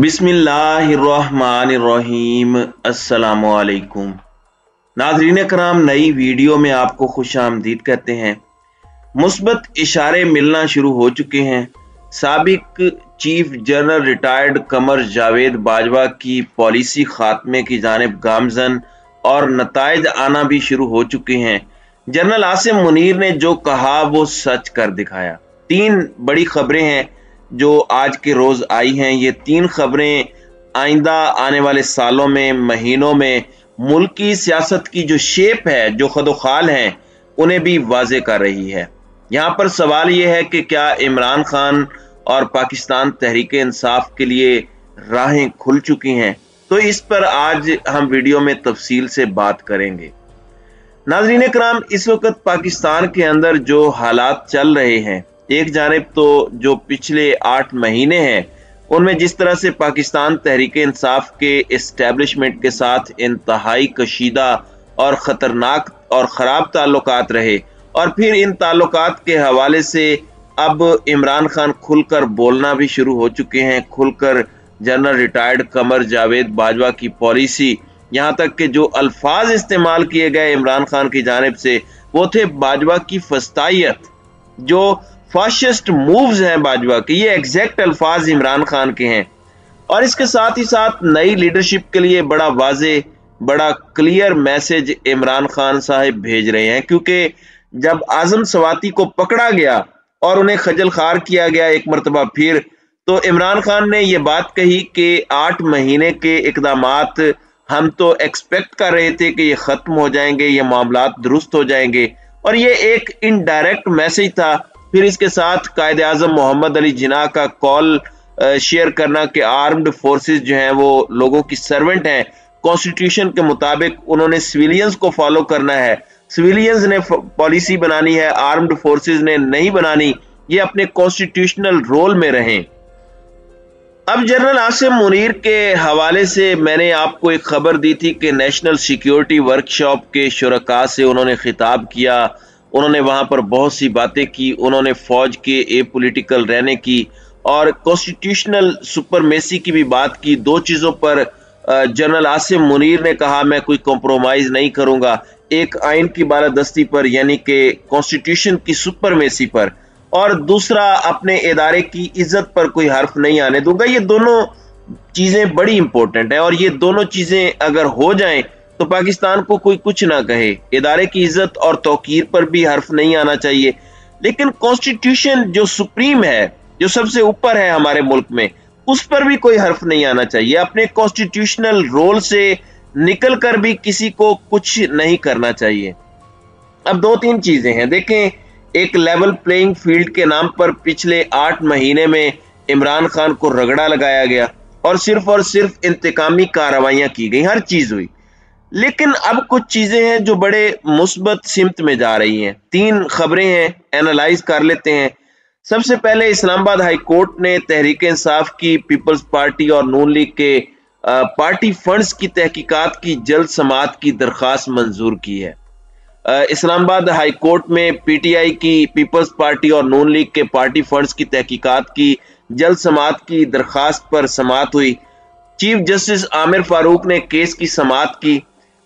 बिस्मिल्लाहिर्रहमानिर्रहीम। अस्सलामुअलैकुम नाज़रीन कराम, नई वीडियो में आपको खुश आमदीद कहते हैं। मुस्बत इशारे मिलना शुरू हो चुके हैं। साबिक chief general retired Qamar Javed Bajwa की पॉलिसी खात्मे की जानिब गामजन और नताइज आना भी शुरू हो चुके हैं। जनरल आसिम मुनीर ने जो कहा वो सच कर दिखाया। तीन बड़ी खबरें हैं जो आज के रोज आई हैं। ये तीन खबरें आइंदा आने वाले सालों में, महीनों में मुल्क की सियासत की जो शेप है, जो खदोखाल हैं, उन्हें भी वाजे कर रही है। यहाँ पर सवाल ये है कि क्या इमरान खान और पाकिस्तान तहरीक इंसाफ के लिए राहें खुल चुकी हैं? तो इस पर आज हम वीडियो में तफसील से बात करेंगे। नाज़रीन कराम, इस वक्त पाकिस्तान के अंदर जो हालात चल रहे हैं, एक जानिब तो जो पिछले 8 महीने हैं उनमें जिस तरह से पाकिस्तान तहरीक इंसाफ के एस्टेब्लिशमेंट के साथ इंतहाई कशीदा और ख़तरनाक और ख़राब ताल्लुकात रहे, और फिर इन ताल्लुकात के हवाले से अब इमरान खान खुलकर बोलना भी शुरू हो चुके हैं। खुलकर जनरल रिटायर्ड कमर जावेद बाजवा की पॉलिसी, यहाँ तक कि जो अल्फाज इस्तेमाल किए गए इमरान खान की जानिब से वो थे बाजवा की फस्तायत, जो फाशिस्ट मूव्स हैं बाजवा के, ये एग्जैक्ट अल्फाज इमरान खान के हैं। और इसके साथ ही साथ नई लीडरशिप के लिए बड़ा वाजे, बड़ा क्लियर मैसेज इमरान खान साहब भेज रहे हैं, क्योंकि जब आजम सवाती को पकड़ा गया और उन्हें खजल खार किया गया एक मरतबा फिर, तो इमरान खान ने यह बात कही कि 8 महीने के इकदामात हम तो एक्सपेक्ट कर रहे थे कि ये खत्म हो जाएंगे, ये मामलात दुरुस्त हो जाएंगे, और ये एक इनडायरेक्ट मैसेज था। फिर इसके साथ कायदे आजम मोहम्मद अली जिन्ना का कॉल शेयर करना कि आर्म्ड फोर्सेस जो हैं वो लोगों की सर्वेंट हैं, कॉन्स्टिट्यूशन के मुताबिक उन्होंने सिविलियंस को फॉलो करना है, सिविलियंस ने पॉलिसी बनानी है, आर्म्ड फोर्सेस ने नहीं बनानी, ये अपने कॉन्स्टिट्यूशनल रोल में रहें। अब जनरल आसिम मुनीर के हवाले से मैंने आपको एक खबर दी थी कि नेशनल सिक्योरिटी वर्कशॉप के शुरका से उन्होंने खिताब किया, उन्होंने वहां पर बहुत सी बातें की, उन्होंने फौज के ए पॉलिटिकल रहने की और कॉन्स्टिट्यूशनल सुपरमेसी की भी बात की। दो चीजों पर जनरल आसिम मुनीर ने कहा मैं कोई कॉम्प्रोमाइज नहीं करूंगा, एक आइन की बालादस्ती पर यानी कि कॉन्स्टिट्यूशन की सुपरमेसी पर, और दूसरा अपने इदारे की इज्जत पर कोई हर्फ नहीं आने दूंगा। ये दोनों चीजें बड़ी इंपॉर्टेंट है, और ये दोनों चीजें अगर हो जाएं तो पाकिस्तान को कोई कुछ ना कहे। इदारे की इज्जत और तौकीर पर भी हर्फ नहीं आना चाहिए, लेकिन कॉन्स्टिट्यूशन जो सुप्रीम है, जो सबसे ऊपर है हमारे मुल्क में, उस पर भी कोई हर्फ नहीं आना चाहिए। अपने कॉन्स्टिट्यूशनल रोल से निकल कर भी किसी को कुछ नहीं करना चाहिए। अब 2-3 चीजें हैं, देखें, एक लेवल प्लेइंग फील्ड के नाम पर पिछले 8 महीने में इमरान खान को रगड़ा लगाया गया और सिर्फ इंतकामी कार्रवाइयां की गई, हर चीज हुई। लेकिन अब कुछ चीजें हैं जो बड़े मुस्बत सिमत में जा रही हैं। 3 खबरें हैं, एनालाइज कर लेते हैं। सबसे पहले इस्लामाबाद हाई कोर्ट ने तहरीक इंसाफ की, पीपल्स पार्टी और नून लीग के पार्टी फंड्स की तहकीकात की जल्द समाअत की दरखास्त मंजूर की है। इस्लामाबाद हाई कोर्ट में पीटीआई की, पीपल्स पार्टी और नून लीग के पार्टी फंड्स की तहकीकात की जल्द समाअत की दरखास्त पर समाअत हुई। चीफ जस्टिस आमिर फारूक ने केस की समाअत की।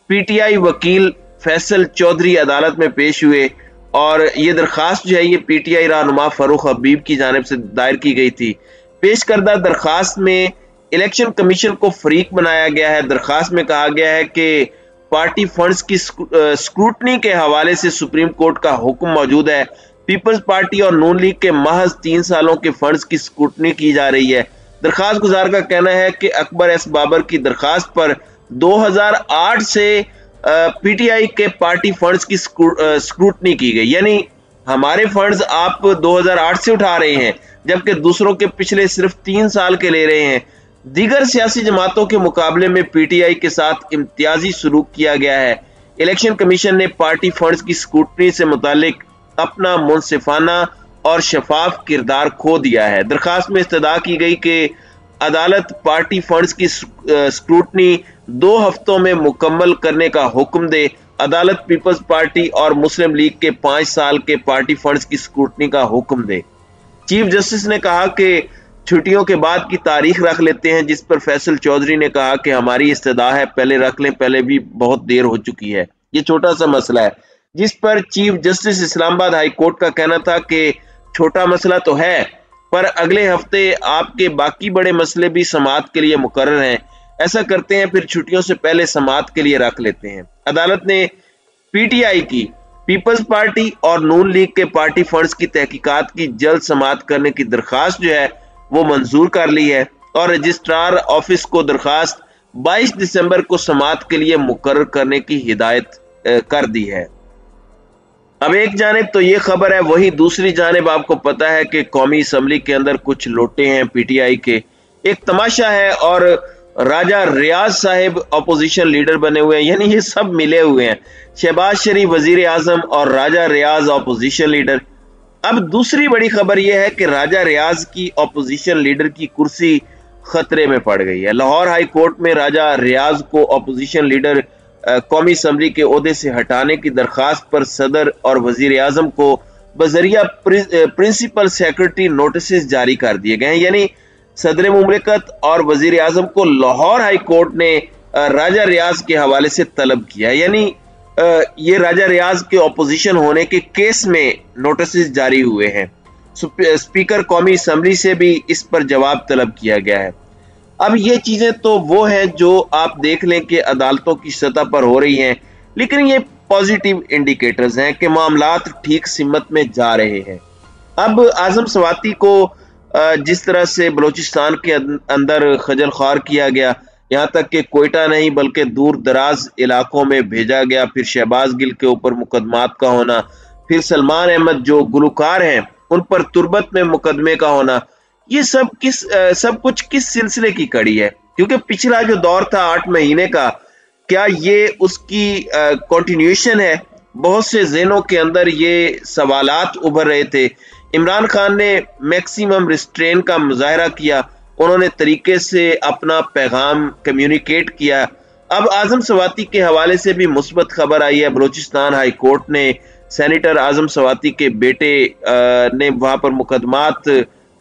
पीटीआई वकील फैसल चौधरी अदालत में पेश हुए, और ये दरखास्त जो है ये पीटीआई रहनुमा फरूख हबीब की जानिब से दायर की गई थी। पेश करदा दरखास्त में इलेक्शन कमीशन को फरीक बनाया गया है। दरखास्त में कहा गया है कि पार्टी फंड्स की स्क्रूटनी के हवाले से सुप्रीम कोर्ट का हुक्म मौजूद है। पीपल्स पार्टी और नून लीग के महज 3 सालों के फंड्स की स्क्रूटनी की जा रही है। दरखास्त गुजार का कहना है कि अकबर एस बाबर की दरखास्त पर 2008 से पीटीआई के पार्टी फंड्स की स्क्रूटनी की गई, यानी हमारे फंड्स आप 2008 से उठा रहे हैं, जबकि दूसरों के पिछले सिर्फ 3 साल के ले रहे हैं। दीगर सियासी जमातों के मुकाबले में पीटीआई के साथ इम्तियाजी सलूक किया गया है। इलेक्शन कमीशन ने पार्टी फंड्स की स्क्रूटनी से मुतालिक अपना मुनसिफाना और शफाफ किरदार खो दिया है। दरखास्त में इस्तदा की गई कि अदालत पार्टी फंड्स की स्क्रूटनी 2 हफ्तों में मुकम्मल करने का हुक्म दे। अदालत पीपल्स पार्टी और मुस्लिम लीग के 5 साल के पार्टी फंड्स की स्क्रूटनी का हुक्म दे। चीफ जस्टिस ने कहा कि छुट्टियों के बाद की तारीख रख लेते हैं, जिस पर फैसल चौधरी ने कहा कि हमारी इस्तदा है, पहले रख लें, पहले भी बहुत देर हो चुकी है। ये छोटा सा मसला है, जिस पर chief justice Islamabad high court का कहना था कि छोटा मसला तो है, पर अगले हफ्ते आपके बाकी बड़े मसले भी समाअत के लिए मुकर्रर हैं। ऐसा करते हैं, फिर छुट्टियों से पहले समाअत के लिए रख लेते हैं। अदालत ने पीटीआई की, पीपल्स पार्टी और नून लीग के पार्टी फंड्स की तहकीकात की जल्द समाअत करने की दरखास्त जो है वो मंजूर कर ली है और रजिस्ट्रार ऑफिस को दरखास्त 22 दिसंबर को समाअत के लिए मुकर्रर करने की हिदायत कर दी है। अब एक जानिब तो ये खबर है, वही दूसरी जानिब आपको पता है कि कौमी असम्बली के अंदर कुछ लोटे हैं पीटीआई के। एक तमाशा है और राजा रियाज साहिब अपोजिशन लीडर बने हुए हैं, यानी ये सब मिले हुए हैं, शहबाज शरीफ वजीर आजम और राजा रियाज अपोजिशन लीडर। अब दूसरी बड़ी खबर यह है कि राजा रियाज की अपोजिशन लीडर की कुर्सी खतरे में पड़ गई है। लाहौर हाई कोर्ट में राजा रियाज को अपोजिशन लीडर कौमी असम्बली के ओहदे से हटाने की दरखास्त पर सदर और वजीर आजम को बजरिया प्रिंसिपल सेक्रेटरी नोटिस जारी कर दिए गए हैं। यानी सदर मुमलिकत और वजीर आजम को लाहौर हाई कोर्ट ने राजा रियाज के हवाले से तलब किया है। यानी ये राजा रियाज के अपोजिशन होने के केस में नोटिस जारी हुए हैं। स्पीकर कौमी असम्बली से भी इस पर जवाब तलब किया गया है। अब ये चीजें तो वो हैं जो आप देख लें कि अदालतों की सतह पर हो रही हैं, लेकिन ये पॉजिटिव इंडिकेटर्स हैं कि मामलात ठीक सिमत में जा रहे हैं। अब आजम सवाती को जिस तरह से बलूचिस्तान के अंदर खजल ख्वार किया गया, यहाँ तक कि कोयटा नहीं बल्कि दूर दराज इलाकों में भेजा गया, फिर शहबाज गिल के ऊपर मुकदमात का होना, फिर सलमान अहमद जो गुलकार हैं उन पर तुर्बत में मुकदमे का होना, ये सब कुछ किस सिलसिले की कड़ी है? क्योंकि पिछला जो दौर था 8 महीने का, क्या ये उसकी कंटिन्यूएशन है? बहुत से ज़हनों के अंदर ये सवालात उभर रहे थे। इमरान खान ने मैक्सिमम रिस्ट्रेन का मुजाहरा किया, उन्होंने तरीके से अपना पैगाम कम्युनिकेट किया। अब आजम सवाती के हवाले से भी मुस्बत खबर आई है। बलूचिस्तान हाई कोर्ट ने सेनेटर आजम सवाती के बेटे ने वहां पर मुकदमात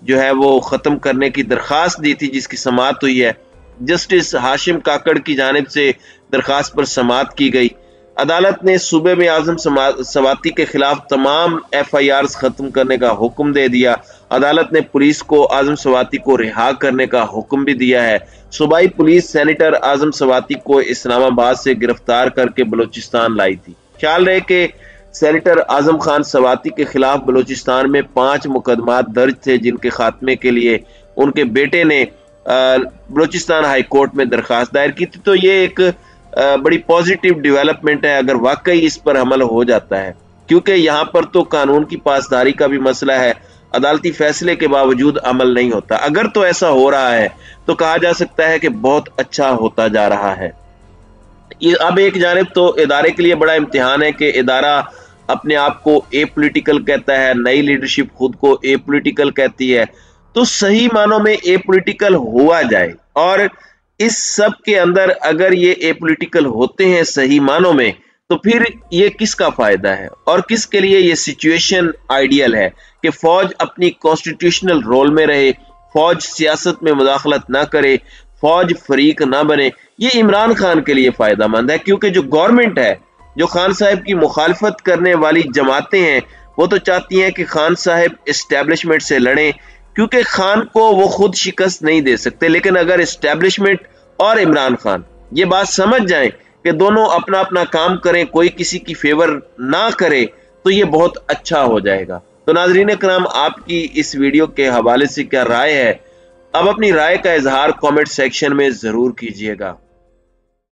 जो है वो खत्म करने की दरखास्त दी थी, जिसकी समाअत हुई है। जस्टिस हाशिम काकड़ की जानिब से दरखास्त पर समाअत की गई। अदालत ने सूबे में आजम सवाती के खिलाफ तमाम FIRs खत्म करने का हुक्म दे दिया। अदालत ने पुलिस को आजम सवाती को रिहा करने का हुक्म भी दिया है। सूबाई पुलिस सेनेटर आजम सवाती को इस्लामाबाद से गिरफ्तार करके बलूचिस्तान लाई थी। ख्याल रहे कि सेनेटर आजम खान सवाती के खिलाफ बलूचिस्तान में 5 मुकदमात दर्ज थे, जिनके खात्मे के लिए उनके बेटे ने बलूचिस्तान हाई कोर्ट में दरखास्त दायर की थी। तो ये एक बड़ी पॉजिटिव डेवलपमेंट है अगर वाकई इस पर अमल हो जाता है, क्योंकि यहाँ पर तो कानून की पासदारी का भी मसला है, अदालती फैसले के बावजूद अमल नहीं होता। अगर तो ऐसा हो रहा है तो कहा जा सकता है कि बहुत अच्छा होता जा रहा है। ये अब एक जानिब तो इदारे के लिए बड़ा इम्तिहान है कि इदारा अपने आप को एपॉलिटिकल कहता है, नई लीडरशिप खुद को एपॉलिटिकल कहती है, तो सही मानों में एपॉलिटिकल हुआ जाए। और इस सब के अंदर अगर ये एपॉलिटिकल होते हैं सही मानों में, तो फिर ये किसका फायदा है और किसके लिए ये सिचुएशन आइडियल है कि फौज अपनी कॉन्स्टिट्यूशनल रोल में रहे, फौज सियासत में मुदाखलत ना करे, फौज फरीक ना बने। ये इमरान खान के लिए फायदा मंद है, क्योंकि जो गवर्नमेंट है, जो खान साहब की मुखालफत करने वाली जमातें हैं, वो तो चाहती हैं कि खान साहब एस्टेब्लिशमेंट से लड़ें, क्योंकि खान को वो खुद शिकस्त नहीं दे सकते। लेकिन अगर एस्टेब्लिशमेंट और इमरान खान ये बात समझ जाएं कि दोनों अपना अपना काम करें, कोई किसी की फेवर ना करे, तो ये बहुत अच्छा हो जाएगा। तो नाज़रीन कराम, आपकी इस वीडियो के हवाले से क्या राय है? अब अपनी राय का इजहार कमेंट सेक्शन में जरूर कीजिएगा।